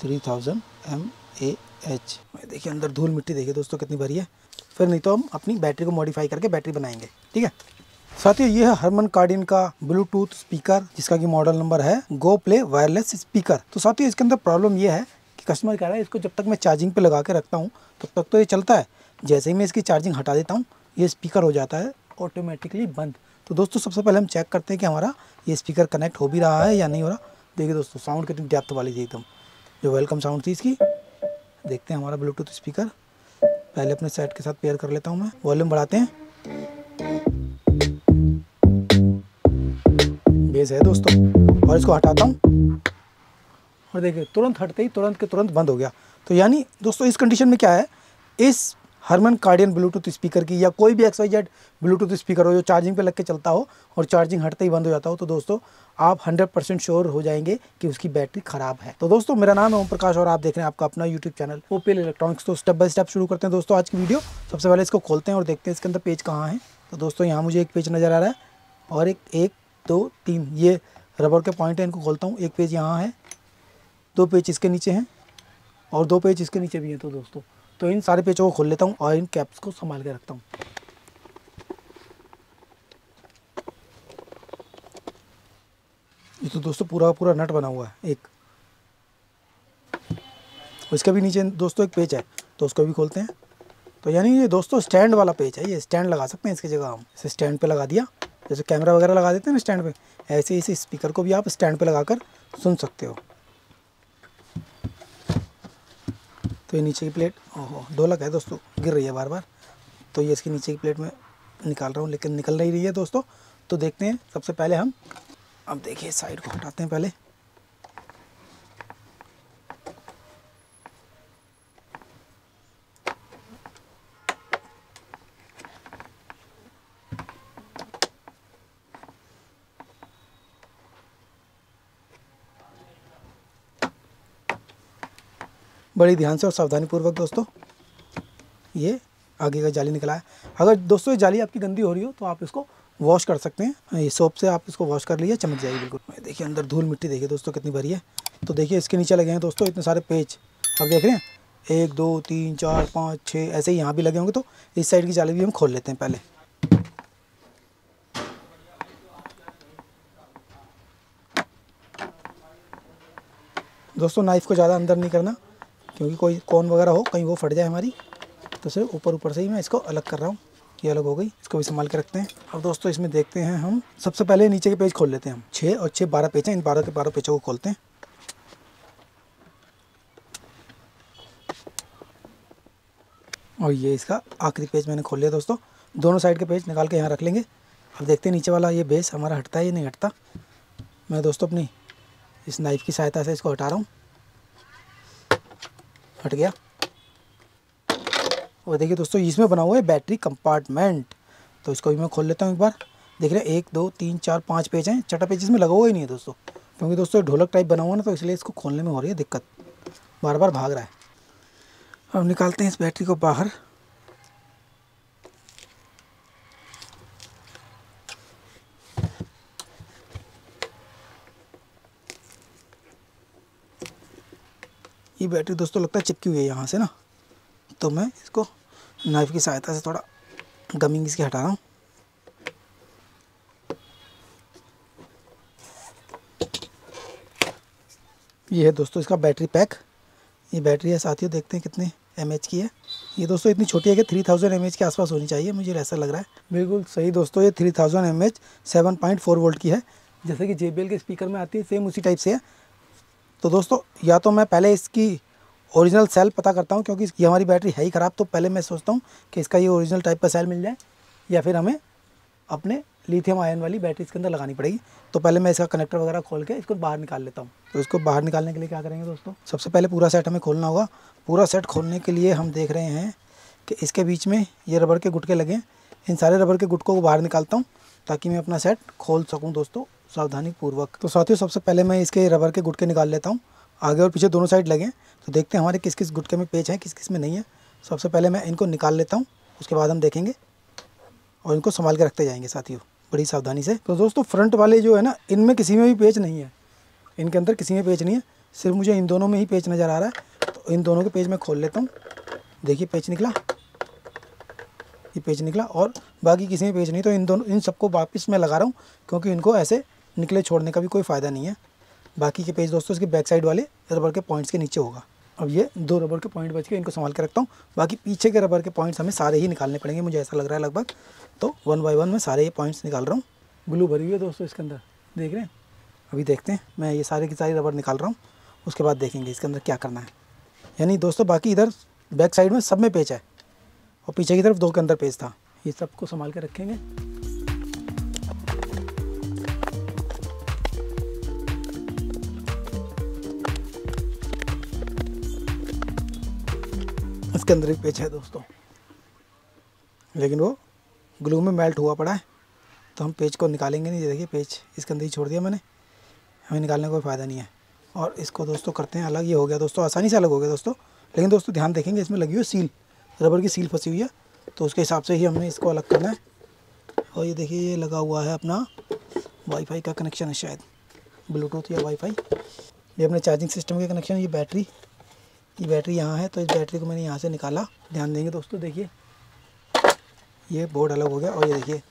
3000 mAh। देखिए अंदर धूल मिट्टी देखिए दोस्तों कितनी भरी है। फिर नहीं तो हम अपनी बैटरी को मॉडिफाई करके बैटरी बनाएंगे, ठीक है। साथियों ये है हरमन कार्डियन का ब्लूटूथ स्पीकर, जिसका कि मॉडल नंबर है गो प्ले वायरलेस स्पीकर। तो साथियों इसके अंदर प्रॉब्लम ये है कि कस्टमर कह रहा है इसको जब तक मैं चार्जिंग पे लगा के रखता हूँ तब तक तो ये चलता है, जैसे ही मैं इसकी चार्जिंग हटा देता हूँ ये स्पीकर हो जाता है ऑटोमेटिकली बंद। तो दोस्तों सबसे पहले हम चेक करते हैं कि हमारा ये स्पीकर कनेक्ट हो भी रहा है या नहीं हो रहा। देखिए दोस्तों साउंड कितनी डेप्थ वाली थी एकदम, जो वेलकम साउंड थी इसकी। देखते हैं हमारा ब्लूटूथ स्पीकर, पहले अपने सेट के साथ पेयर कर लेता हूँ मैं। वॉल्यूम बढ़ाते हैं, बेस है दोस्तों, और इसको हटाता हूँ और देखिए तुरंत हटते ही तुरंत के तुरंत बंद हो गया। तो यानी दोस्तों इस कंडीशन में क्या है, इस हरमन कार्डियन ब्लूटूथ स्पीकर की या कोई भी XYZ ब्लूटूथ स्पीकर हो जो चार्जिंग पे लग के चलता हो और चार्जिंग हटते ही बंद हो जाता हो, तो दोस्तों आप 100% श्योर हो जाएंगे कि उसकी बैटरी खराब है। तो दोस्तों मेरा नाम है ओम प्रकाश और आप देख रहे हैं आपका अपना यूट्यूब चैनल ओपीएल इलेक्ट्रॉनिक्स। तो स्टेप बाय स्टेप शुरू करते हैं दोस्तों आज की वीडियो। सबसे पहले इसको खोलते हैं और देखते हैं इसके अंदर पेज कहाँ है। तो दोस्तों यहाँ मुझे एक पेज नज़र आ रहा है और एक 2 3 ये रबर के पॉइंट है, इनको खोलता हूँ। एक पेज यहाँ है, 2 पेज इसके नीचे हैं और 2 पेज इसके नीचे भी हैं। तो दोस्तों तो इन सारे पेजों को खोल लेता हूँ और इन कैप्स को संभाल के रखता हूँ। ये तो दोस्तों पूरा पूरा नट बना हुआ है एक, इसके भी नीचे दोस्तों एक पेज है, तो उसको भी खोलते हैं। तो यानी ये दोस्तों स्टैंड वाला पेज है, ये स्टैंड लगा सकते हैं इसकी जगह हम। इसे स्टैंड पे लगा दिया, जैसे कैमरा वगैरह लगा देते हैं ना स्टैंड पे, ऐसे इस स्पीकर को भी आप स्टैंड पे लगाकर सुन सकते हो। तो ये नीचे की प्लेट, ओहो ढोलक है दोस्तों, गिर रही है बार बार। तो ये इसकी नीचे की प्लेट में निकाल रहा हूँ लेकिन निकल नहीं रही है दोस्तों। तो देखते हैं सबसे पहले हम, अब देखिए साइड को हटाते हैं पहले। बड़ी ध्यान से और सावधानी पूर्वक दोस्तों ये आगे का जाली निकला है। अगर दोस्तों ये जाली आपकी गंदी हो रही हो तो आप इसको वॉश कर सकते हैं, ये सोप से आप इसको वॉश कर लीजिए, चमक जाएगी बिल्कुल। देखिए अंदर धूल मिट्टी देखिए दोस्तों कितनी भरी है। तो देखिए इसके नीचे लगे हैं दोस्तों इतने सारे पेज, आप देख रहे हैं 1 2 3 4 5 6 ऐसे ही यहाँ भी लगे होंगे। तो इस साइड की जाली भी हम खोल लेते हैं पहले। दोस्तों नाइफ़ को ज़्यादा अंदर नहीं करना क्योंकि कोई कोन वगैरह हो कहीं वो फट जाए हमारी, तो सिर्फ ऊपर से ही मैं इसको अलग कर रहा हूँ। ये अलग हो गई, इसको भी संभाल के रखते हैं। अब दोस्तों इसमें देखते हैं हम, सबसे पहले नीचे के पेज खोल लेते हैं हम। 6 और 6 12 पेज हैं, इन 12 के 12 पेजों को खोलते हैं। और ये इसका आखिरी पेज मैंने खोल लिया दोस्तों। दोनों साइड के पेज निकाल के यहाँ रख लेंगे। अब देखते हैं नीचे वाला ये बेस हमारा हटता है या नहीं हटता। मैं दोस्तों अपनी इस नाइफ़ की सहायता से इसको हटा रहा हूँ, हट गया। और देखिए दोस्तों इसमें बना हुआ है बैटरी कंपार्टमेंट, तो इसको भी मैं खोल लेता हूँ एक बार। देख रहे हैं 1 2 3 4 5 पेज हैं, छठा पेज इसमें लगा हुआ ही नहीं है दोस्तों, क्योंकि दोस्तों ढोलक टाइप बना हुआ ना, तो इसलिए इसको खोलने में हो रही है दिक्कत, बार बार भाग रहा है। अब निकालते हैं इस बैटरी को बाहर। ये बैटरी दोस्तों लगता है चिपकी हुई है यहाँ से ना, तो मैं इसको नाइफ की सहायता से थोड़ा गमिंग इसकी हटा रहा हूँ। ये है दोस्तों इसका बैटरी पैक। ये बैटरी है साथियों, देखते हैं कितने mAh की है। ये दोस्तों इतनी छोटी है कि 3000 mAh के आसपास होनी चाहिए, मुझे ऐसा लग रहा है। बिल्कुल सही दोस्तों, ये 3000 mAh 7.4 वोल्ट की है, जैसे कि JBL के स्पीकर में आती है, सेम उसी टाइप से है। तो दोस्तों या तो मैं पहले इसकी ओरिजिनल सेल पता करता हूँ, क्योंकि ये हमारी बैटरी है ही ख़राब, तो पहले मैं सोचता हूँ कि इसका ये ओरिजिनल टाइप का सेल मिल जाए, या फिर हमें अपने लिथियम आयन वाली बैटरी इसके अंदर लगानी पड़ेगी। तो पहले मैं इसका कनेक्टर वगैरह खोल के इसको बाहर निकाल लेता हूँ। तो इसको बाहर निकालने के लिए क्या करेंगे दोस्तों, सबसे पहले पूरा सेट हमें खोलना होगा। पूरा सेट खोलने के लिए हम देख रहे हैं कि इसके बीच में ये रबड़ के गुटके लगे हैं। इन सारे रबड़ के गुटकों को बाहर निकालता हूँ ताकि मैं अपना सेट खोल सकूँ दोस्तों सावधानी पूर्वक। तो साथियों सबसे पहले मैं इसके रबड़ के गुटके निकाल लेता हूँ, आगे और पीछे दोनों साइड लगे हैं। तो देखते हैं हमारे किस किस गुटके में पेच है, किस किस में नहीं है। सबसे पहले मैं इनको निकाल लेता हूँ, उसके बाद हम देखेंगे और इनको संभाल के रखते जाएंगे साथियों बड़ी सावधानी से। तो दोस्तों फ्रंट वाले जो है ना, इनमें किसी में भी पेच नहीं है, इनके अंदर किसी में पेच नहीं है। सिर्फ मुझे इन दोनों में ही पेज नज़र आ रहा है, तो इन दोनों के पेज मैं खोल लेता हूँ। देखिए पेज निकला, ये पेज निकला और बाकी किसी में पेज नहीं। तो इन सबको वापस मैं लगा रहा हूँ, क्योंकि इनको ऐसे निकले छोड़ने का भी कोई फ़ायदा नहीं है। बाकी के पेज दोस्तों इसके बैक साइड वाले रबर के पॉइंट्स के नीचे होगा। अब ये 2 रबर के पॉइंट बच के, इनको संभाल के रखता हूँ। बाकी पीछे के रबर के पॉइंट्स हमें सारे ही निकालने पड़ेंगे, मुझे ऐसा लग रहा है लगभग। तो 1 बाय 1 मैं सारे ये पॉइंट्स निकाल रहा हूँ। ग्लू भरी हुई है दोस्तों इसके अंदर, देख रहे हैं। अभी देखते हैं, मैं ये सारे की सारी रबर निकाल रहा हूँ, उसके बाद देखेंगे इसके अंदर क्या करना है। यानी दोस्तों बाकी इधर बैक साइड में सब में पेच है और पीछे की तरफ 2 के अंदर पेच था। ये सबको संभाल के रखेंगे। इसके अंदर एक पेच है दोस्तों, लेकिन वो ग्लू में मेल्ट हुआ पड़ा है, तो हम पेज को निकालेंगे नहीं। ये देखिए पेज इसके अंदर ही छोड़ दिया मैंने, हमें निकालने का कोई फ़ायदा नहीं है। और इसको दोस्तों करते हैं अलग। ये हो गया दोस्तों, आसानी से अलग हो गया दोस्तों। लेकिन दोस्तों ध्यान देखेंगे, इसमें लगी हुई सील, रबर की सील फंसी हुई है, तो उसके हिसाब से ही हमें इसको अलग करना है। और ये देखिए ये लगा हुआ है अपना वाईफाई का कनेक्शन है, शायद ब्लूटूथ या वाईफाई। ये अपने चार्जिंग सिस्टम के कनेक्शन। ये बैटरी यहाँ है, तो इस बैटरी को मैंने यहाँ से निकाला। ध्यान देंगे दोस्तों, देखिए ये बोर्ड अलग हो गया। और ये देखिए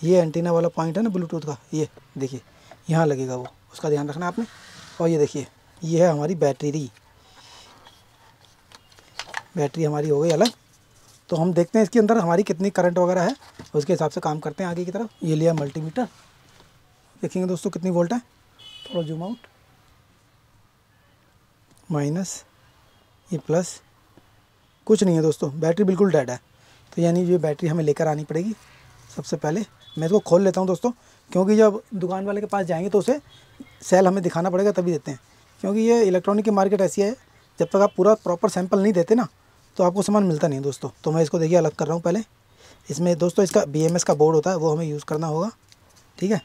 ये एंटीना वाला पॉइंट है ना ब्लूटूथ का, ये देखिए यहाँ लगेगा वो, उसका ध्यान रखना आपने। और ये देखिए ये है हमारी बैटरी हमारी हो गई अलग। तो हम देखते हैं इसके अंदर हमारी कितनी करंट वगैरह है, उसके हिसाब से काम करते हैं आगे की तरफ। ये लिया मल्टीमीटर, देखेंगे दोस्तों कितनी वोल्ट है। थोड़ा जूम आउट, माइनस, ये प्लस, कुछ नहीं है दोस्तों, बैटरी बिल्कुल डेड है। तो यानी ये बैटरी हमें लेकर आनी पड़ेगी। सबसे पहले मैं इसको खोल लेता हूँ दोस्तों, क्योंकि जब दुकान वाले के पास जाएंगे तो उसे सेल हमें दिखाना पड़ेगा, तभी देते हैं। क्योंकि ये इलेक्ट्रॉनिक की मार्केट ऐसी है, जब तक आप पूरा प्रॉपर सैंपल नहीं देते ना, तो आपको सामान मिलता नहीं है दोस्तों। तो मैं इसको देखिए अलग कर रहा हूँ पहले। इसमें दोस्तों इसका BMS का बोर्ड होता है, वो हमें यूज़ करना होगा, ठीक है।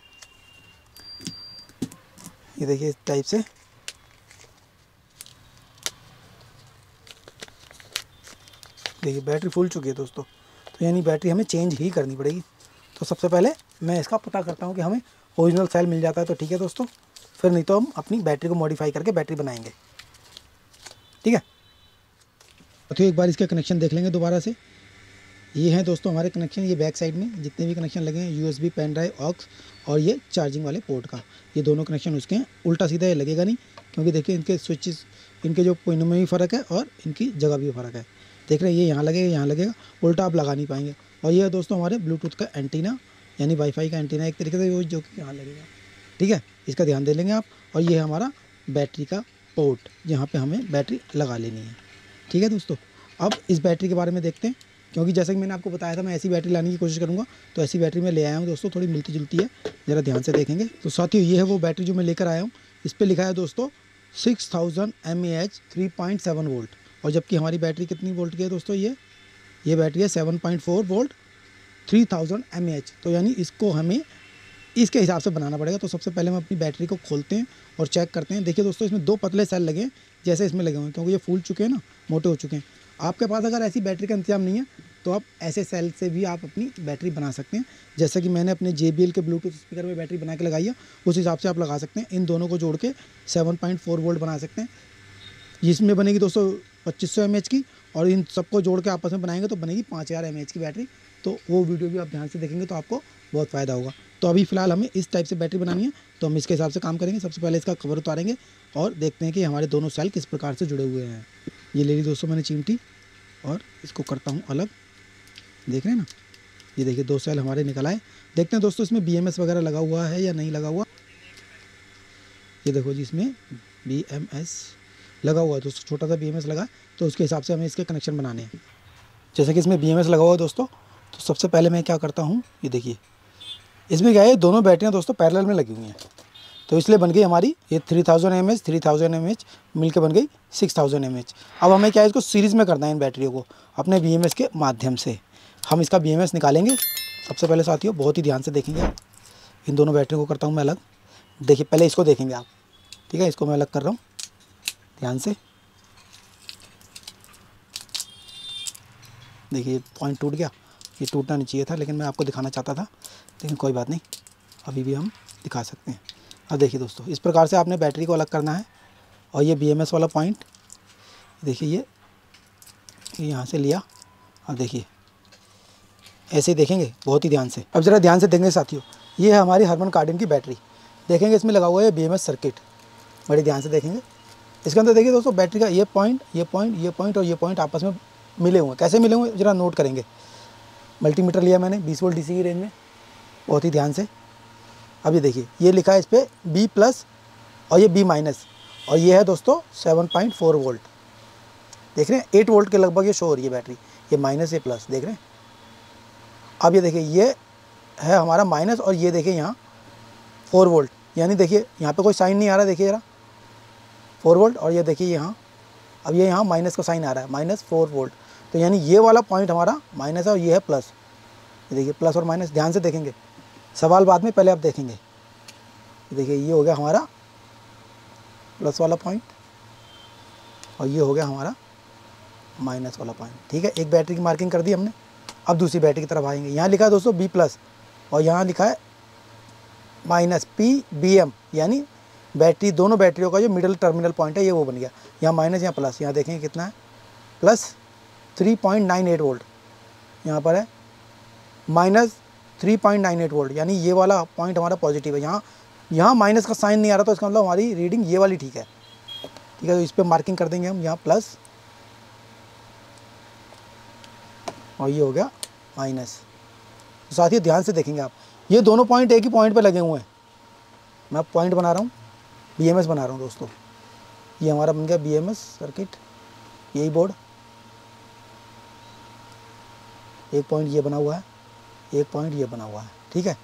ये देखिए इस टाइप से। देखिए बैटरी फुल चुकी है दोस्तों, तो यानी बैटरी हमें चेंज ही करनी पड़ेगी। तो सबसे पहले मैं इसका पता करता हूँ कि हमें ओरिजिनल सेल मिल जाता है तो ठीक है दोस्तों, फिर नहीं तो हम अपनी बैटरी को मॉडिफाई करके बैटरी बनाएंगे, ठीक है। तो एक बार इसके कनेक्शन देख लेंगे दोबारा से। ये हैं दोस्तों हमारे कनेक्शन। ये बैक साइड में जितने भी कनेक्शन लगे हैं, USB, पेन ड्राइव, ऑक्स और ये चार्जिंग वाले पोर्ट का, ये दोनों कनेक्शन उसके हैं। उल्टा सीधा ये लगेगा नहीं, क्योंकि देखिए इनके स्विचेस, इनके जो पिनों में भी फ़र्क है और इनकी जगह भी फ़र्क है। देख रहे हैं, ये यहाँ लगेगा, यहाँ लगेगा, उल्टा आप लगा नहीं पाएंगे। और ये है दोस्तों हमारे ब्लूटूथ का एंटीना, यानी वाईफाई का एंटीना एक तरीके से, वो जो कि यहाँ लगेगा, ठीक है। इसका ध्यान दे लेंगे आप। और ये है हमारा बैटरी का पोर्ट, जहाँ पे हमें बैटरी लगा लेनी है, ठीक है दोस्तों। अब इस बैटरी के बारे में देखते हैं, क्योंकि जैसे कि मैंने आपको बताया था मैं ऐसी बैटरी लाने की कोशिश करूँगा, तो ऐसी बैटरी मैं ले आया हूँ दोस्तों, थोड़ी मिलती जुलती है, ज़रा ध्यान से देखेंगे। तो साथियों ये है वो बैटरी जो मैं लेकर आया हूँ। इस पर लिखा है दोस्तों 6000 mAh 3.7 वोल्ट, और जबकि हमारी बैटरी कितनी वोल्ट की है दोस्तों, ये बैटरी है 7.4 वोल्ट 3000 mAh। तो यानी इसको हमें इसके हिसाब से बनाना पड़ेगा। तो सबसे पहले हम अपनी बैटरी को खोलते हैं और चेक करते हैं। देखिए दोस्तों इसमें 2 पतले सेल लगे हैं, जैसे इसमें लगे हुए हैं, क्योंकि ये फूल चुके हैं ना, मोटे हो चुके हैं। आपके पास अगर ऐसी बैटरी का इंतजाम नहीं है, तो आप ऐसे सेल से भी आप अपनी बैटरी बना सकते हैं। जैसे कि मैंने अपने JBL के ब्लूटूथ स्पीकर में बैटरी बना के लगाई है, उस हिसाब से आप लगा सकते हैं। इन दोनों को जोड़ के 7.4 वोल्ट बना सकते हैं। इसमें बनेगी दोस्तों 2500 mAh की, और इन सबको जोड़ के आपस में बनाएंगे तो बनेगी 5000 mAh की बैटरी। तो वो वीडियो भी आप ध्यान से देखेंगे तो आपको बहुत फ़ायदा होगा। तो अभी फ़िलहाल हमें इस टाइप से बैटरी बनानी है, तो हम इसके हिसाब से काम करेंगे। सबसे पहले इसका कवर उतारेंगे और देखते हैं कि हमारे दोनों सेल किस प्रकार से जुड़े हुए हैं। ये ले ली दोस्तों मैंने चिमटी, और इसको करता हूँ अलग। देख रहे हैं ना, ये देखिए 2 सेल हमारे निकल आए। देखते हैं दोस्तों इसमें BMS वगैरह लगा हुआ है या नहीं लगा हुआ। ये देखो जी, इसमें BMS लगा हुआ है दोस्तों, छोटा सा BMS लगा है, तो उसके हिसाब से हमें इसके कनेक्शन बनाने हैं। जैसे कि इसमें BMS लगा हुआ है दोस्तों, तो सबसे पहले मैं क्या करता हूँ, ये देखिए इसमें क्या है, दोनों बैटरियाँ दोस्तों पैरेलल में लगी हुई हैं, तो इसलिए बन गई हमारी ये 3000 mAh मिल के बन गई 6000 mAh। अब हमें क्या है, इसको सीरीज़ में करना है इन बैटरियों को अपने BMS के माध्यम से। हम इसका BMS निकालेंगे सबसे पहले साथियों, बहुत ही ध्यान से देखेंगे आप। इन दोनों बैटरियों को करता हूँ मैं अलग। देखिए पहले इसको देखेंगे आप, ठीक है, इसको मैं अलग कर रहा हूँ ध्यान से। देखिए पॉइंट टूट गया, ये टूटना नहीं चाहिए था, लेकिन मैं आपको दिखाना चाहता था, लेकिन कोई बात नहीं, अभी भी हम दिखा सकते हैं। अब देखिए दोस्तों, इस प्रकार से आपने बैटरी को अलग करना है। और ये BMS वाला पॉइंट देखिए, ये यहाँ से लिया। अब देखिए ऐसे ही देखेंगे बहुत ही ध्यान से। अब ज़रा ध्यान से देखेंगे साथियों, ये है हमारी हरमन कार्डिन की बैटरी। देखेंगे इसमें लगा हुआ है BMS सर्किट, बड़े ध्यान से देखेंगे। इसके अंदर देखिए दोस्तों, बैटरी का ये पॉइंट, ये पॉइंट, ये पॉइंट और ये पॉइंट आपस में मिले हुए हैं। कैसे मिले हुए हैं ज़रा नोट करेंगे। मल्टीमीटर लिया मैंने 20 वोल्ट DC की रेंज में, बहुत ही ध्यान से। अब ये देखिए, ये लिखा है इस पर B+ और ये B-, और ये है दोस्तों 7.4 वोल्ट। देख रहे हैं 8 वोल्ट के लगभग ये शो हो रही है बैटरी, ये माइनस, ये प्लस, देख रहे हैं। अब ये देखिए, ये है हमारा माइनस और ये देखिए यहाँ 4 वोल्ट, यानी देखिए यहाँ पे कोई साइन नहीं आ रहा, देखिए ज़रा 4 वोल्ट। और ये देखिए यहाँ, अब ये यहाँ माइनस का साइन आ रहा है, -4 वोल्ट। तो यानी ये वाला पॉइंट हमारा माइनस है और ये है प्लस। ये देखिए प्लस और माइनस, ध्यान से देखेंगे, सवाल बाद में, पहले आप देखेंगे। देखिए ये हो गया हमारा प्लस वाला पॉइंट और ये हो गया हमारा माइनस वाला पॉइंट। ठीक है, एक बैटरी की मार्किंग कर दी हमने। अब दूसरी बैटरी की तरफ आएंगे। यहाँ लिखा है दोस्तों B+ और यहाँ लिखा है -PBM, यानी बैटरी, दोनों बैटरियों का जो मिडिल टर्मिनल पॉइंट है ये वो बन गया। यहाँ माइनस, यहाँ प्लस। यहाँ देखेंगे कितना है, +3.98 वोल्ट। यहाँ पर है -3.98 वोल्ट, यानी ये वाला पॉइंट हमारा पॉजिटिव है। यहाँ माइनस का साइन नहीं आ रहा, तो इसका मतलब हमारी रीडिंग ये वाली ठीक है। ठीक है, तो इस पर मार्किंग कर देंगे हम, यहाँ प्लस और ये हो गया माइनस। तो साथियों ध्यान से देखेंगे आप, ये दोनों पॉइंट एक ही पॉइंट पे लगे हुए हैं। मैं पॉइंट बना रहा हूँ, BMS बना रहा हूँ दोस्तों। ये हमारा बन गया BMS सर्किट, यही बोर्ड। एक पॉइंट ये बना हुआ है, एक पॉइंट ये बना हुआ है। ठीक है,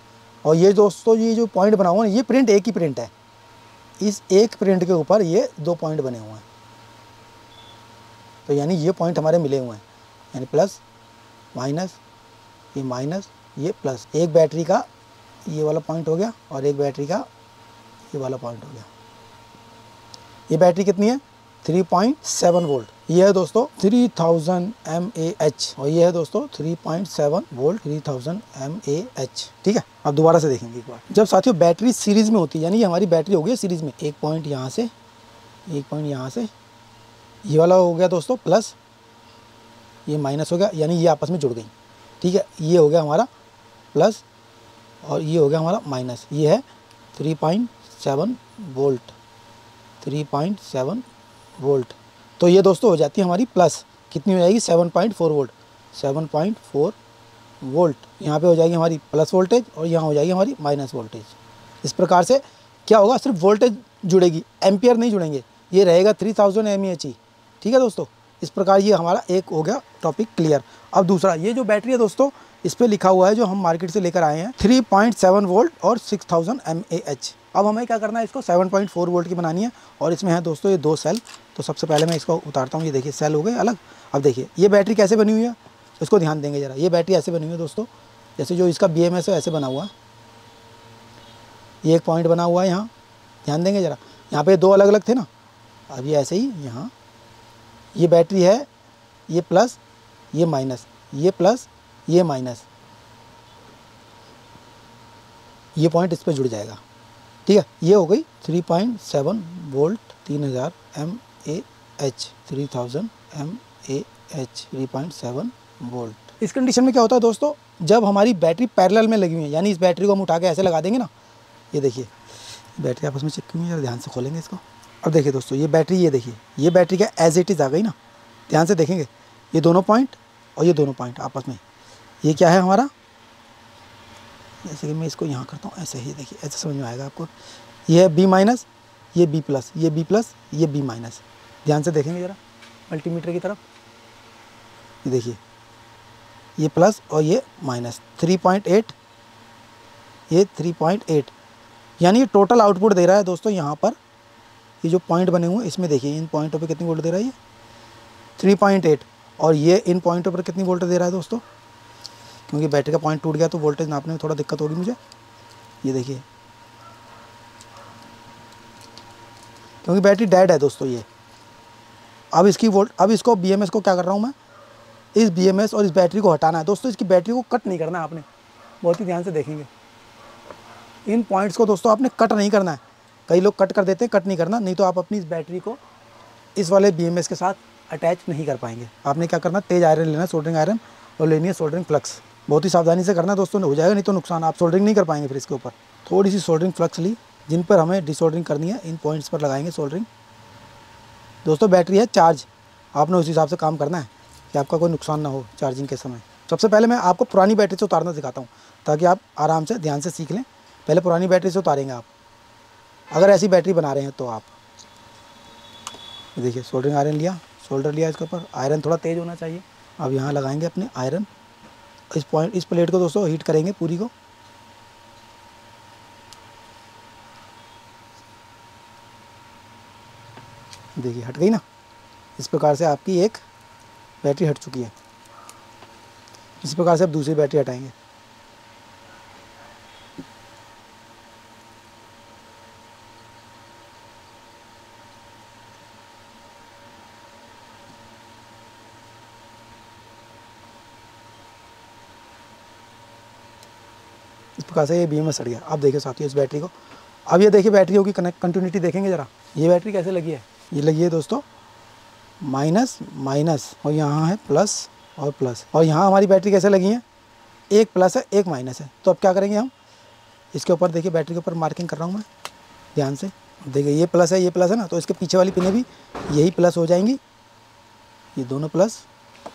और ये दोस्तों, ये जो पॉइंट बना हुआ है, ये प्रिंट एक ही प्रिंट है। इस एक प्रिंट के ऊपर ये 2 पॉइंट बने हुए हैं, तो यानी ये पॉइंट हमारे मिले हुए हैं, यानी प्लस माइनस, ये माइनस, ये प्लस। एक बैटरी का ये वाला पॉइंट हो गया और एक बैटरी का ये वाला पॉइंट हो गया। ये बैटरी कितनी है, 3.7 वोल्ट। ये है दोस्तों 3000 mAh और ये है दोस्तों 3.7 वोल्ट, 3000 mAh। ठीक है, अब दोबारा से देखेंगे एक बार। जब साथियों बैटरी सीरीज में होती है, यानी ये हमारी बैटरी हो गई सीरीज में, एक पॉइंट यहाँ से, एक पॉइंट यहाँ से, ये वाला हो गया दोस्तों प्लस, ये माइनस हो गया, यानी ये आपस में जुड़ गई। ठीक है, ये हो गया हमारा प्लस और ये हो गया हमारा माइनस। ये है 3.7 वोल्ट, 3.7 वोल्ट। तो ये दोस्तों हो जाती है हमारी प्लस, कितनी हो जाएगी, 7.4 वोल्ट, 7.4 वोल्ट। यहाँ पे हो जाएगी हमारी प्लस वोल्टेज और यहाँ हो जाएगी हमारी माइनस वोल्टेज। इस प्रकार से क्या होगा, सिर्फ वोल्टेज जुड़ेगी, एम्पियर नहीं जुड़ेंगे। ये रहेगा 3000 mAh। ठीक है दोस्तों, इस प्रकार ये हमारा एक हो गया टॉपिक क्लियर। अब दूसरा, ये जो बैटरी है दोस्तों, इस पे लिखा हुआ है, जो हम मार्केट से लेकर आए हैं, 3.7 वोल्ट और 6000 mAh। अब हमें क्या करना है, इसको 7.4 वोल्ट की बनानी है। और इसमें है दोस्तों ये 2 सेल। तो सबसे पहले मैं इसको उतारता हूँ, ये देखिए सेल हो गए अलग। अब देखिए ये बैटरी कैसे बनी हुई है, इसको ध्यान देंगे ज़रा। ये बैटरी ऐसे बनी हुई है दोस्तों, जैसे जो इसका BMS है ऐसे बना हुआ है। ये एक पॉइंट बना हुआ है यहाँ, ध्यान देंगे ज़रा। यहाँ पे 2 अलग अलग थे ना, अब ये ऐसे ही यहाँ ये बैटरी है, ये प्लस, ये माइनस, ये प्लस, ये माइनस, ये पॉइंट इस पर जुड़ जाएगा। ठीक है, ये हो गई 3.7 वोल्ट, 3000 mAh, 3000 mAh, 3.7 वोल्ट। इस कंडीशन में क्या होता है दोस्तों, जब हमारी बैटरी पैरेलल में लगी हुई है, यानी इस बैटरी को हम उठा के ऐसे लगा देंगे ना, ये देखिए बैटरी आपस में चिपकी हुई है, ध्यान से खोलेंगे इसको। अब देखिए दोस्तों, ये बैटरी, ये देखिए ये बैटरी का एज इट इज़ आ गई ना, ध्यान से देखेंगे। ये दोनों पॉइंट और ये दोनों पॉइंट आपस में, ये क्या है हमारा, जैसे कि मैं इसको यहाँ करता हूँ ऐसे ही, देखिए ऐसे समझ में आएगा आपको। ये है B-, ये B+, ये B+, ये B-। ध्यान से देखेंगे ज़रा मल्टीमीटर की तरफ, ये देखिए ये प्लस और ये माइनस, 3.8, ये 3.8, यानी ये टोटल आउटपुट दे रहा है दोस्तों। यहाँ पर ये जो पॉइंट बने हुए हैं, इसमें देखिए इन पॉइंटों पे कितनी वोल्ट दे रहा है, ये 3.8। और ये इन पॉइंटों पर कितनी वोल्ट दे रहा है दोस्तों, क्योंकि बैटरी का पॉइंट टूट गया तो वोल्टेज नापने में थोड़ा दिक्कत होगी मुझे। ये देखिए, क्योंकि बैटरी डेड है दोस्तों ये। अब इसकी वोल्ट, अब इसको BMS को क्या कर रहा हूँ मैं, इस BMS और इस बैटरी को हटाना है दोस्तों। इसकी बैटरी को कट नहीं करना है आपने, बहुत ही ध्यान से देखेंगे। इन पॉइंट्स को दोस्तों आपने कट नहीं करना है, कई लोग कट कर देते हैं, कट नहीं करना, नहीं तो आप अपनी इस बैटरी को इस वाले BMS के साथ अटैच नहीं कर पाएंगे। आपने क्या करना, तेज़ आयरन लेना, सोल्डरिंग आयरन, और लेनी है सोल्डरिंग फ्लक्स। बहुत ही सावधानी से करना दोस्तों, हो जाएगा नहीं तो नुकसान, आप सोल्डरिंग नहीं कर पाएंगे फिर इसके ऊपर। थोड़ी सी सोल्डरिंग फ्लक्स ली, जिन पर हमें डिसोल्डरिंग करनी है, इन पॉइंट्स पर लगाएंगे सोल्डरिंग। दोस्तों बैटरी है चार्ज, आपने उस हिसाब से काम करना है कि आपका कोई नुकसान ना हो चार्जिंग के समय। सबसे पहले मैं आपको पुरानी बैटरी से उतारना सिखाता हूँ, ताकि आप आराम से ध्यान से सीख लें। पहले पुरानी बैटरी से उतारेंगे आप, अगर ऐसी बैटरी बना रहे हैं तो आप देखिए, सोल्डरिंग आयरन लिया, सोल्डर लिया, इसके ऊपर आयरन थोड़ा तेज़ होना चाहिए। अब यहाँ लगाएंगे अपने आयरन, इस प्लेट को दोस्तों हीट करेंगे पूरी को। देखिए हट गई ना, इस प्रकार से आपकी एक बैटरी हट चुकी है। इस प्रकार से अब दूसरी बैटरी हटाएंगे। इस प्रकार से ये BMS हट गया। अब देखिए साथियों इस बैटरी को, अब ये देखिए बैटरियों की कंटिन्यूटी देखेंगे ज़रा। ये बैटरी कैसे लगी है, ये लगी है दोस्तों माइनस माइनस, और यहाँ है प्लस और प्लस, और यहाँ हमारी बैटरी कैसे लगी है, एक प्लस है एक माइनस है। तो अब क्या करेंगे हम, इसके ऊपर देखिए बैटरी के ऊपर मार्किंग कर रहा हूँ मैं ध्यान से। देखिए ये प्लस है ना, तो इसके पीछे वाली पिनें भी यही प्लस हो जाएंगी, ये दोनों प्लस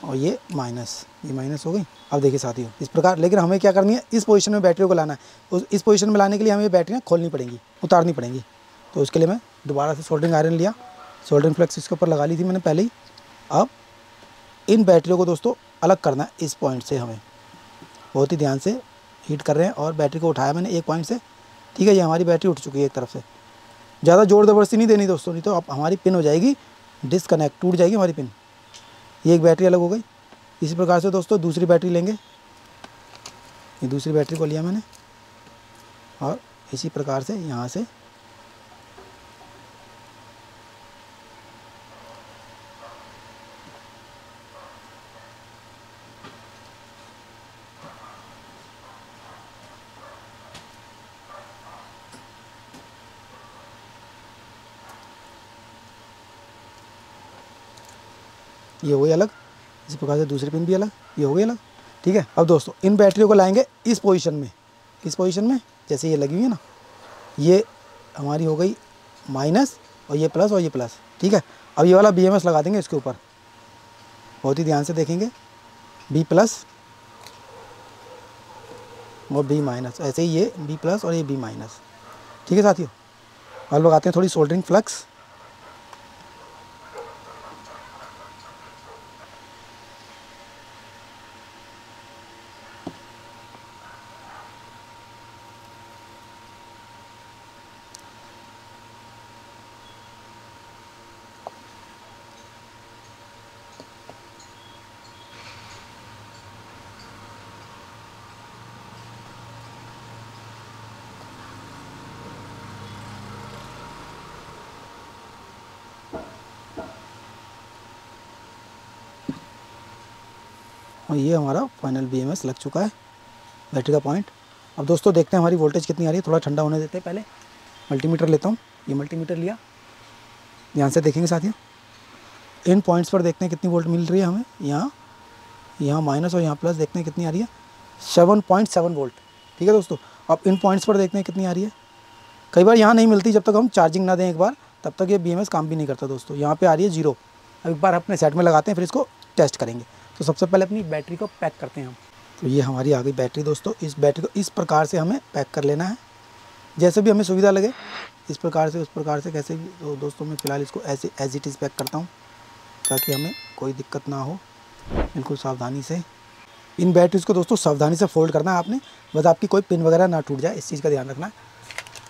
और ये माइनस हो गई। अब देखिए साथियों इस प्रकार, लेकिन हमें क्या करनी है, इस पोजीशन में बैटरियों को लाना है। इस पोजीशन में लाने के लिए हमें बैटरियाँ खोलनी पड़ेंगी, उतारनी पड़ेंगी। तो उसके लिए मैं दोबारा से सोल्डरिंग आयरन लिया, सोल्डरिंग फ्लक्स इसके ऊपर लगा ली थी मैंने पहले ही। अब इन बैटरियों को दोस्तों अलग करना है इस पॉइंट से, हमें बहुत ही ध्यान से हीट कर रहे हैं, और बैटरी को उठाया मैंने एक पॉइंट से। ठीक है, ये हमारी बैटरी उठ चुकी है एक तरफ से। ज़्यादा ज़ोर ज़बरदस्ती नहीं देनी दोस्तों, नहीं तो अब हमारी पिन हो जाएगी डिसकनेक्ट, टूट जाएगी हमारी पिन। ये एक बैटरी अलग हो गई। इसी प्रकार से दोस्तों दूसरी बैटरी लेंगे, ये दूसरी बैटरी को लिया मैंने, और इसी प्रकार से यहाँ से ये हो गई अलग, इसी प्रकार से दूसरी पिन भी अलग, ये हो गई अलग। ठीक है, अब दोस्तों इन बैटरियों को लाएंगे इस पोजीशन में, किस पोजीशन में, जैसे ये लगी हुई है ना, ये हमारी हो गई माइनस, और ये प्लस और ये प्लस। ठीक है, अब ये वाला BMS लगा देंगे इसके ऊपर, बहुत ही ध्यान से देखेंगे, B प्लस और B माइनस, ऐसे ही ये B प्लस और ये B माइनस। ठीक है साथियों, अब लगाते हैं थोड़ी सोल्डरिंग फ्लक्स। और ये हमारा फाइनल BMS लग चुका है, बैटरी का पॉइंट। अब दोस्तों देखते हैं हमारी वोल्टेज कितनी आ रही है, थोड़ा ठंडा होने देते हैं पहले। मल्टीमीटर लेता हूँ, ये मल्टीमीटर लिया, ध्यान से देखेंगे साथियों, इन पॉइंट्स पर देखते हैं कितनी वोल्ट मिल रही है हमें। यहाँ माइनस और यहाँ प्लस, देखते हैं कितनी आ रही है, 7.7 वोल्ट। ठीक है दोस्तों, अब इन पॉइंट्स पर देखते हैं कितनी आ रही है। कई बार यहाँ नहीं मिलती, जब तक हम चार्जिंग ना दें एक बार, तब तक ये BMS काम भी नहीं करता दोस्तों। यहाँ पे आ रही है 0। अब एक बार अपने सेट में लगाते हैं, फिर इसको टेस्ट करेंगे। तो सबसे पहले अपनी बैटरी को पैक करते हैं हम। तो ये हमारी आ गई बैटरी दोस्तों। इस बैटरी को इस प्रकार से हमें पैक कर लेना है, जैसे भी हमें सुविधा लगे, इस प्रकार से उस प्रकार से, कैसे भी। तो दोस्तों मैं फ़िलहाल इसको ऐसे एज इट इज़ पैक करता हूँ, ताकि हमें कोई दिक्कत ना हो। बिल्कुल सावधानी से इन बैटरीज़ को दोस्तों सावधानी से फोल्ड करना है आपने, बस आपकी कोई पिन वगैरह ना टूट जाए, इस चीज़ का ध्यान रखना है।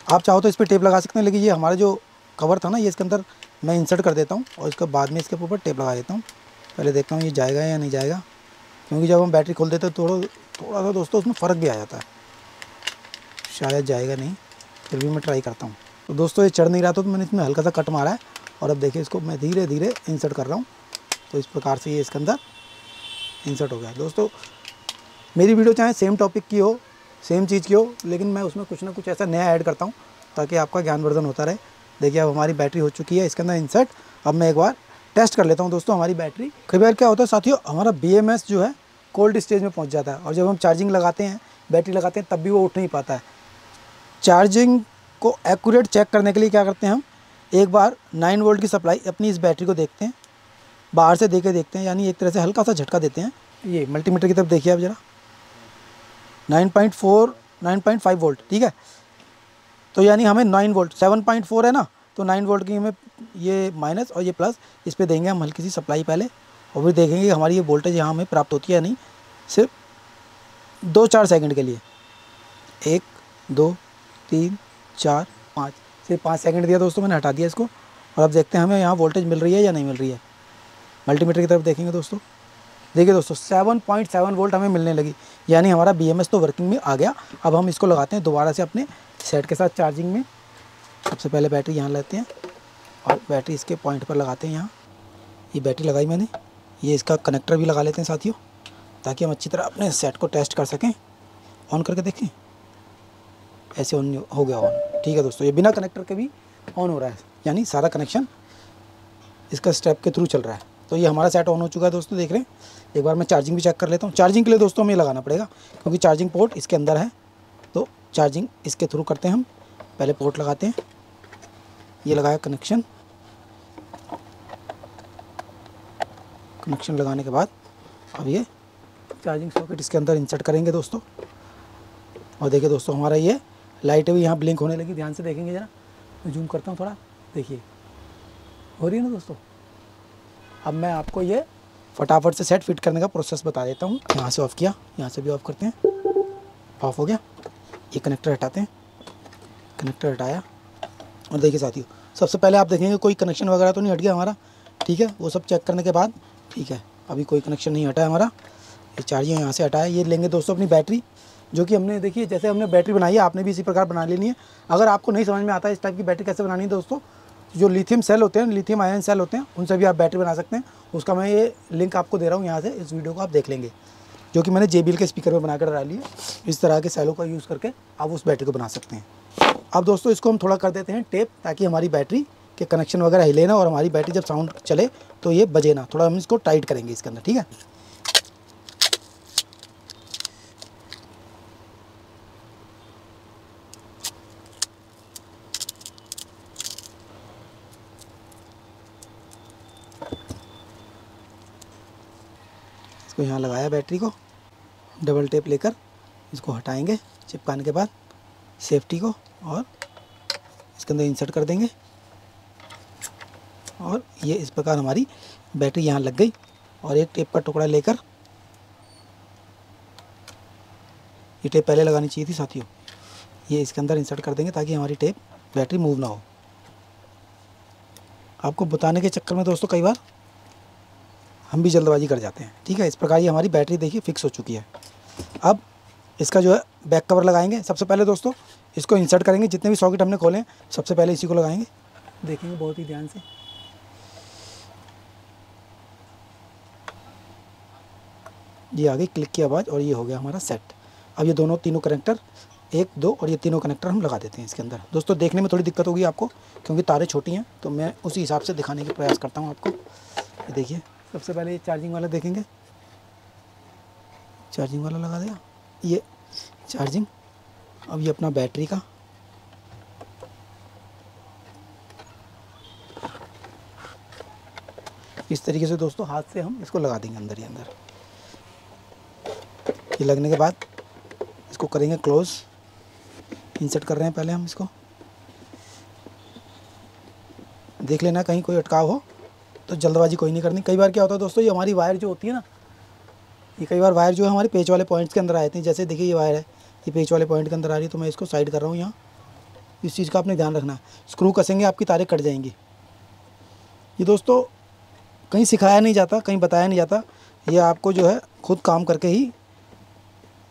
आप चाहो तो इस पर टेप लगा सकते हैं, लेकिन ये हमारा जो कवर था ना, ये इसके अंदर मैं इंसर्ट कर देता हूँ, और इसके बाद में इसके ऊपर टेप लगा देता हूँ। पहले देखता हूँ ये जाएगा या नहीं जाएगा, क्योंकि जब हम बैटरी खोल देते हैं थोड़ा सा दोस्तों उसमें फ़र्क भी आ जाता है। शायद जाएगा नहीं, फिर भी मैं ट्राई करता हूँ। तो दोस्तों ये चढ़ नहीं रहा था, तो मैंने इसमें हल्का सा कट मारा है, और अब देखिए इसको मैं धीरे धीरे इंसर्ट कर रहा हूँ। तो इस प्रकार से ये इसके अंदर इंसर्ट हो गया। दोस्तों मेरी वीडियो चाहे सेम टॉपिक की हो, सेम चीज़ की हो, लेकिन मैं उसमें कुछ ना कुछ ऐसा नया ऐड करता हूँ, ताकि आपका ज्ञानवर्धन होता रहे। देखिए अब हमारी बैटरी हो चुकी है इसके अंदर इंसर्ट। अब मैं एक बार टेस्ट कर लेता हूँ दोस्तों हमारी बैटरी। कई बार क्या होता है साथियों, हमारा BMS जो है कोल्ड स्टेज में पहुँच जाता है, और जब हम चार्जिंग लगाते हैं, बैटरी लगाते हैं, तब भी वो उठ नहीं पाता है। चार्जिंग को एक्यूरेट चेक करने के लिए क्या करते हैं हम, एक बार 9 वोल्ट की सप्लाई अपनी इस बैटरी को देखते हैं, बाहर से दे के देखते हैं, यानी एक तरह से हल्का सा झटका देते हैं। ये मल्टीमीटर की तरफ देखिए आप ज़रा, 9.4 9.5 वोल्ट, ठीक है। तो यानी हमें 9 वोल्ट, 7.4 है ना, तो 9 वोल्ट की हमें ये माइनस और ये प्लस इस पे देंगे हम हल्की सी सप्लाई पहले, और फिर देखेंगे कि हमारी ये वोल्टेज यहाँ हमें प्राप्त होती है या नहीं। सिर्फ 2-4 सेकंड के लिए, 1 2 3 4 5, सिर्फ 5 सेकंड दिया दोस्तों, मैंने हटा दिया इसको। और अब देखते हैं हमें यहाँ वोल्टेज मिल रही है या नहीं मिल रही है। मल्टीमीटर की तरफ देखेंगे दोस्तों, देखिए दोस्तों 7.7 वोल्ट हमें मिलने लगी, यानी हमारा BMS तो वर्किंग में आ गया। अब हम इसको लगाते हैं दोबारा से अपने सेट के साथ चार्जिंग में। सबसे पहले बैटरी यहाँ लेते हैं और बैटरी इसके पॉइंट पर लगाते हैं। यहाँ ये बैटरी लगाई मैंने, ये इसका कनेक्टर भी लगा लेते हैं साथियों, ताकि हम अच्छी तरह अपने सेट को टेस्ट कर सकें। ऑन करके देखें, ऐसे ऑन हो गया ऑन, ठीक है दोस्तों। ये बिना कनेक्टर के भी ऑन हो रहा है, यानी सारा कनेक्शन इसका स्टेप के थ्रू चल रहा है। तो ये हमारा सेट ऑन हो चुका है दोस्तों, देख रहे हैं। एक बार मैं चार्जिंग भी चेक कर लेता हूँ। चार्जिंग के लिए दोस्तों हमें लगाना पड़ेगा, क्योंकि चार्जिंग पोर्ट इसके अंदर है, तो चार्जिंग इसके थ्रू करते हैं हम। पहले पोर्ट लगाते हैं, ये लगाया कनेक्शन। कनेक्शन लगाने के बाद अब ये चार्जिंग सॉकेट इसके अंदर इंसर्ट करेंगे दोस्तों। और देखिए दोस्तों हमारा ये लाइटें भी यहाँ ब्लिंक होने लगी, ध्यान से देखेंगे ज़रा, मैं जूम करता हूँ थोड़ा, देखिए हो रही है ना दोस्तों। अब मैं आपको ये फटाफट से सेट फिट करने का प्रोसेस बता देता हूँ। यहाँ से ऑफ़ किया, यहाँ से भी ऑफ़ करते हैं, ऑफ़ हो गया। ये कनेक्टर हटाते हैं, कनेक्टर हटाया। और देखिए साथियों, सबसे पहले आप देखेंगे कोई कनेक्शन वगैरह तो नहीं हट गया हमारा, ठीक है। वो सब चेक करने के बाद, ठीक है, अभी कोई कनेक्शन नहीं हटा है हमारा। ये चार्जिंग यहाँ से हटाया। ये लेंगे दोस्तों अपनी बैटरी, जो कि हमने देखिए जैसे हमने बैटरी बनाई है, आपने भी इसी प्रकार बना लेनी है। अगर आपको नहीं समझ में आता है इस टाइप की बैटरी कैसे बनानी है दोस्तों, जो लिथियम सेल होते हैं, लिथियम आयन सेल होते हैं, उनसे भी आप बैटरी बना सकते हैं। उसका मैं ये लिंक आपको दे रहा हूँ, यहाँ से इस वीडियो को आप देख लेंगे, जो कि मैंने JBL के स्पीकर में बनाकर डाली है। इस तरह के सेलों का यूज़ करके आप उस बैटरी को बना सकते हैं। अब दोस्तों इसको हम थोड़ा कर देते हैं टेप, ताकि हमारी बैटरी के कनेक्शन वगैरह हिले ना, और हमारी बैटरी जब साउंड चले तो ये बजे ना। थोड़ा हम इसको टाइट करेंगे इसके अंदर, ठीक है। इसको यहाँ लगाया बैटरी को, डबल टेप लेकर इसको हटाएंगे चिपकाने के बाद सेफ्टी को, और इसके अंदर इंसर्ट कर देंगे। और ये इस प्रकार हमारी बैटरी यहाँ लग गई। और एक टेप का टुकड़ा लेकर, ये टेप पहले लगानी चाहिए थी साथियों, ये इसके अंदर इंसर्ट कर देंगे, ताकि हमारी टेप बैटरी मूव ना हो। आपको बताने के चक्कर में दोस्तों कई बार हम भी जल्दबाजी कर जाते हैं, ठीक है। इस प्रकार ये हमारी बैटरी देखिए फिक्स हो चुकी है। अब इसका जो है बैक कवर लगाएंगे। सबसे पहले दोस्तों इसको इंसर्ट करेंगे, जितने भी सॉकेट हमने खोले हैं सबसे पहले इसी को लगाएंगे। देखेंगे बहुत ही ध्यान से, ये आ गई क्लिक की आवाज़, और ये हो गया हमारा सेट। अब ये दोनों तीनों कनेक्टर, 1 2 और ये तीनों कनेक्टर हम लगा देते हैं इसके अंदर। दोस्तों देखने में थोड़ी दिक्कत होगी आपको, क्योंकि तारें छोटी हैं, तो मैं उसी हिसाब से दिखाने की प्रयास करता हूँ आपको। ये देखिए, सबसे पहले ये चार्जिंग वाला देखेंगे, चार्जिंग वाला लगा दिया, ये चार्जिंग। अब ये अपना बैटरी का, इस तरीके से दोस्तों हाथ से हम इसको लगा देंगे अंदर ही अंदर। ये लगने के बाद इसको करेंगे क्लोज। इंसर्ट कर रहे हैं पहले हम इसको, देख लेना कहीं कोई अटकाव हो तो जल्दबाजी कोई नहीं करनी। कई बार क्या होता है दोस्तों, ये हमारी वायर जो होती है ना, ये कई बार वायर जो है हमारे पेच वाले पॉइंट्स के अंदर आ जाती है। जैसे देखिए ये वायर है, ये पेच वाले पॉइंट के अंदर आ रही है, तो मैं इसको साइड कर रहा हूँ यहाँ। इस चीज़ का आपने ध्यान रखना है, स्क्रू कसेंगे आपकी तारें कट जाएंगी। ये दोस्तों कहीं सिखाया नहीं जाता, कहीं बताया नहीं जाता, ये आपको जो है खुद काम करके ही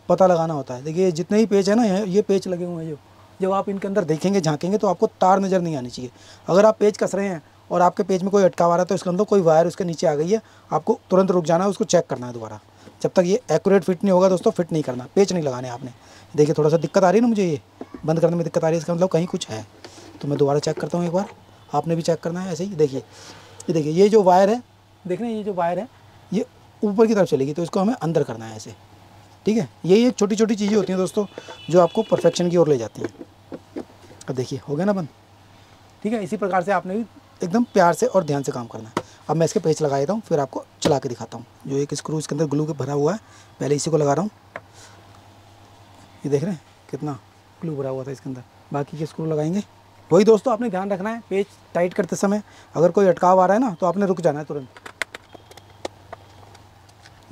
पता लगाना होता है। देखिए जितने ही पेच है ना, ये पेच लगे हुए हैं, जब आप इनके अंदर देखेंगे झांकेंगे तो आपको तार नज़र नहीं आनी चाहिए। अगर आप पेच कस रहे हैं और आपके पेच में कोई अटकाव आ रहा है, तो इसके अंदर कोई वायर उसके नीचे आ गई है, आपको तुरंत रुक जाना है, उसको चेक करना है दोबारा। जब तक ये एक्यूरेट फिट नहीं होगा दोस्तों, फिट नहीं करना, पेच नहीं लगाने आपने। देखिए थोड़ा सा दिक्कत आ रही है ना मुझे, ये बंद करने में दिक्कत आ रही है, इसका मतलब कहीं कुछ है। तो मैं दोबारा चेक करता हूँ एक बार, आपने भी चेक करना है ऐसे ही। देखिए ये देखिए, ये जो वायर है, देख रहे हैं, ये जो वायर है ये ऊपर की तरफ चलेगी, तो इसको हमें अंदर करना है ऐसे, ठीक है। ये छोटी छोटी चीज़ें होती हैं दोस्तों जो आपको परफेक्शन की ओर ले जाती हैं। अब देखिए हो गया ना बंद, ठीक है। इसी प्रकार से आपने भी एकदम प्यार से और ध्यान से काम करना है। अब मैं इसके पेच लगा देता हूँ, फिर आपको चला के दिखाता हूँ। जो एक स्क्रू इसके अंदर ग्लू के भरा हुआ है, पहले इसी को लगा रहा हूँ। ये देख रहे हैं कितना ग्लू भरा हुआ था इसके अंदर, बाकी के स्क्रू लगाएंगे। वही दोस्तों आपने ध्यान रखना है, पेच टाइट करते समय अगर कोई अटकाव आ रहा है ना, तो आपने रुक जाना है तुरंत।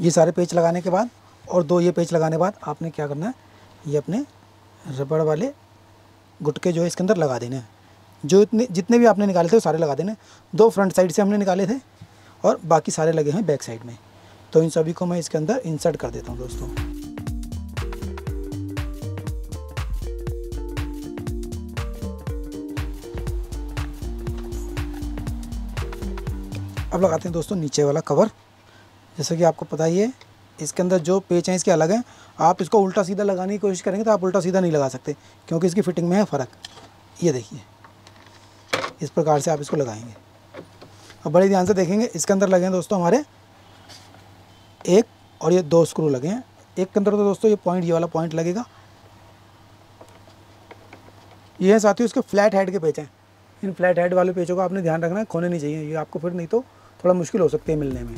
ये सारे पेच लगाने के बाद और 2 ये पेच लगाने के बाद आपने क्या करना है, ये अपने रबड़ वाले गुटके जो है इसके अंदर लगा देने हैं। जो जितने भी आपने निकाले थे वो सारे लगा देने। 2 फ्रंट साइड से हमने निकाले थे और बाकी सारे लगे हैं बैक साइड में। तो इन सभी को मैं इसके अंदर इंसर्ट कर देता हूँ दोस्तों। अब लगाते हैं दोस्तों नीचे वाला कवर। जैसे कि आपको पता ही है, इसके अंदर जो पेच हैं इसके अलग हैं। आप इसको उल्टा सीधा लगाने की कोशिश करेंगे तो आप उल्टा सीधा नहीं लगा सकते, क्योंकि इसकी फिटिंग में है फ़र्क। ये देखिए इस प्रकार से आप इसको लगाएंगे। अब बड़े ध्यान से देखेंगे, इसके अंदर लगे हैं दोस्तों हमारे 1 और ये 2 स्क्रू लगे हैं। एक के अंदर तो दोस्तों ये पॉइंट, ये वाला पॉइंट लगेगा। ये है साथियों इसके फ्लैट हेड के पेच हैं। इन फ्लैट हेड वाले पेचों का आपने ध्यान रखना है, खोने नहीं चाहिए ये आपको, फिर नहीं तो थोड़ा मुश्किल हो सकती है मिलने में।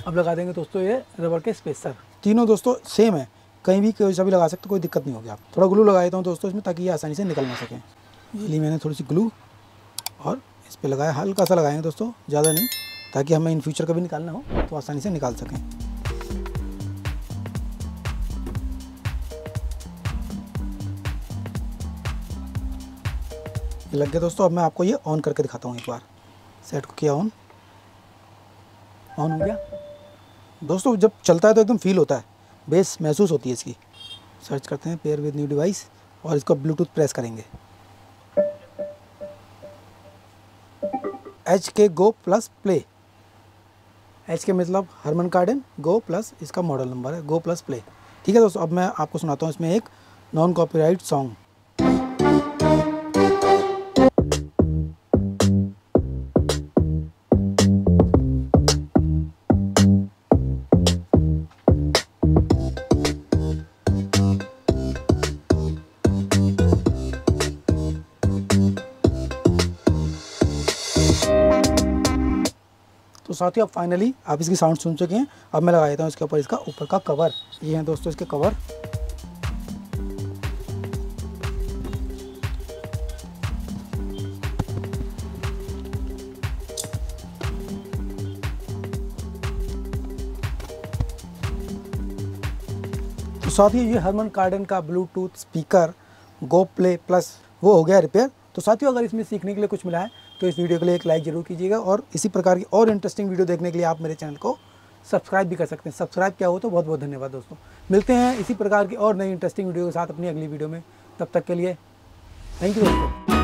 अब लगा देंगे दोस्तों ये रबड़ के स्पेसर। तीनों दोस्तों सेम है, कहीं भी कोई सा भी लगा सकते, कोई दिक्कत नहीं होगी। आप थोड़ा ग्लू लगा देता हूँ दोस्तों इसमें, ताकि ये आसानी से निकल ना सकें। ये ली मैंने थोड़ी सी ग्लू और इस पर लगाया, हल्का सा लगाएंगे दोस्तों, ज़्यादा नहीं, ताकि हमें इन फ्यूचर कभी निकालना हो तो आसानी से निकाल सकें। ये लग गया दोस्तों। अब मैं आपको ये ऑन करके दिखाता हूँ एक बार। सेट को किया ऑन हो गया दोस्तों। जब चलता है तो एकदम फील होता है, बेस महसूस होती है इसकी। सर्च करते हैं पेयर विद न्यू डिवाइस और इसको ब्लूटूथ प्रेस करेंगे। HK Go Plus Play। HK मतलब हरमन कार्डन, Go प्लस इसका मॉडल नंबर है, Go Plus Play। ठीक है दोस्तों, अब मैं आपको सुनाता हूँ इसमें एक नॉन कॉपीराइट सॉन्ग। तो साथियों अब फाइनली आप इसकी साउंड सुन चुके हैं। अब मैं लगा देता हूँ इसके ऊपर इसका ऊपर का कवर। ये है दोस्तों इसके कवर। तो साथियों ये हरमन कार्डन का Bluetooth speaker go play plus वो हो गया रिपेयर। तो साथियों अगर इसमें सीखने के लिए कुछ मिला है तो इस वीडियो के लिए एक लाइक जरूर कीजिएगा, और इसी प्रकार की और इंटरेस्टिंग वीडियो देखने के लिए आप मेरे चैनल को सब्सक्राइब भी कर सकते हैं। सब्सक्राइब क्या हो तो बहुत बहुत धन्यवाद दोस्तों। मिलते हैं इसी प्रकार की और नई इंटरेस्टिंग वीडियो के साथ अपनी अगली वीडियो में। तब तक के लिए थैंक यू दोस्तों।